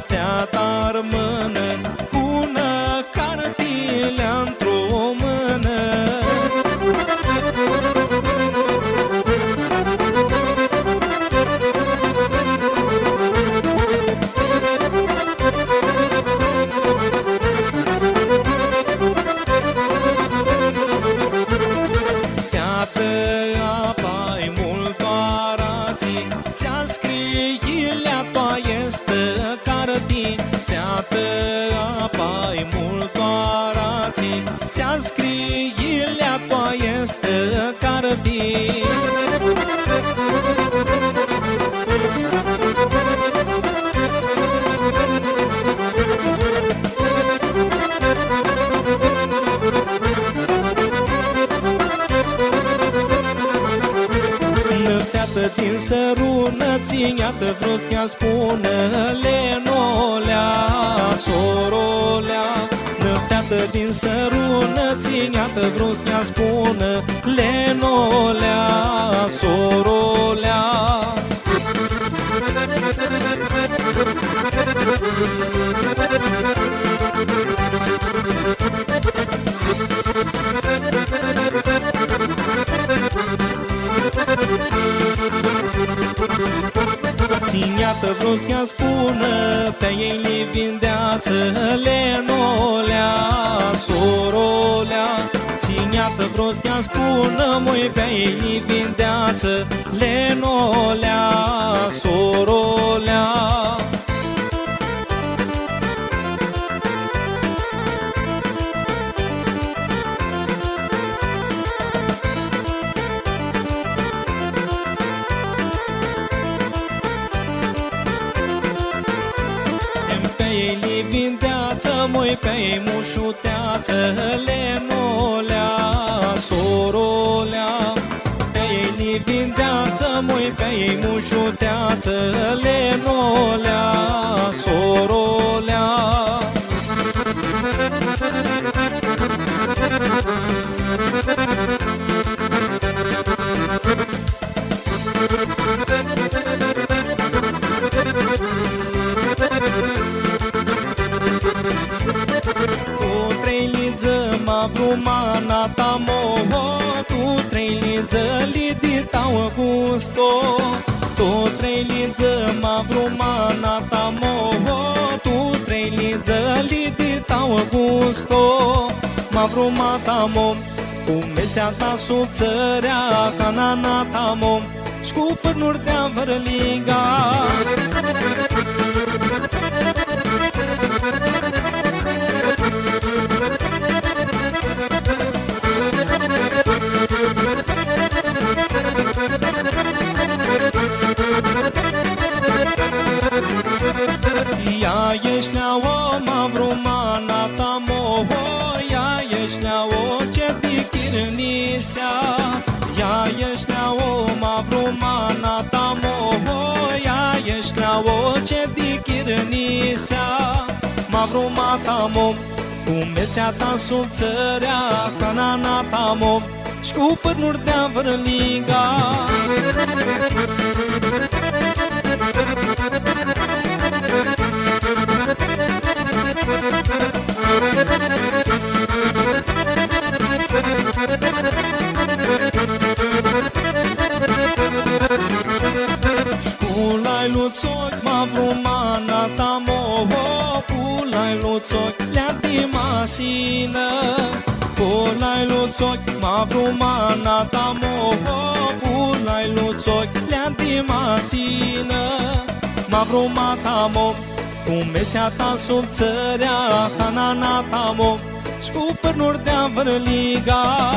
feata rămână cu cartile într-o mână. Feată, apa-i mult arații, ți-a scriilea toa este cartii. Feată, apa-i mult arații, ți-a scriilea toa este cartii. Feată din sărună, țin-iată vreau-ți chiar spună Lenolea, sorolea. Feată din sărună, țin-iată vreau-ți chiar spună Lenolea, sorolea. Țin-iată vreau-ți chiar spună, pe ei li vindeață Lenolea, sorolea. Țin-iată vreau-ți chiar spună, măi, pe ei li vindeață Lenolea, sorolea. Vindeață, măi, pe ei mușuteață Lenolea, sorolea. Pe ei li vindeață, măi, pe ei mușuteață Lenolea, sorolea. Vrumana ta moho, tu treiliță li ditau gusto. Tu treiliță ma vrumana ta moho, tu treiliță li ditau gusto. Ma vruma ta mom, cu mesea ta sub țărea, canana ta mom, și cu pânuri de-a vărliga. Ia ești la o ma vrumana ta moho, ia ești la o ce dichirnisea. Ia ești la o ma vrumana ta moho, ia ești la o ce dichirnisea. Ma vruma ta mom, cu mesea ta sub țărea, canana ta mom, și cu părnuri de-a vărliga. Șculai luțoc, ma vrumana ta moho, culai luțoc, le-a dimasină. Culai luțoc, ma vrumana ta moho, culai luțoc, le-a dimasină. Ma vruma ta mom, cu mesea ta sub țărea, canana ta mom, și cu părnuri de-a vărliga.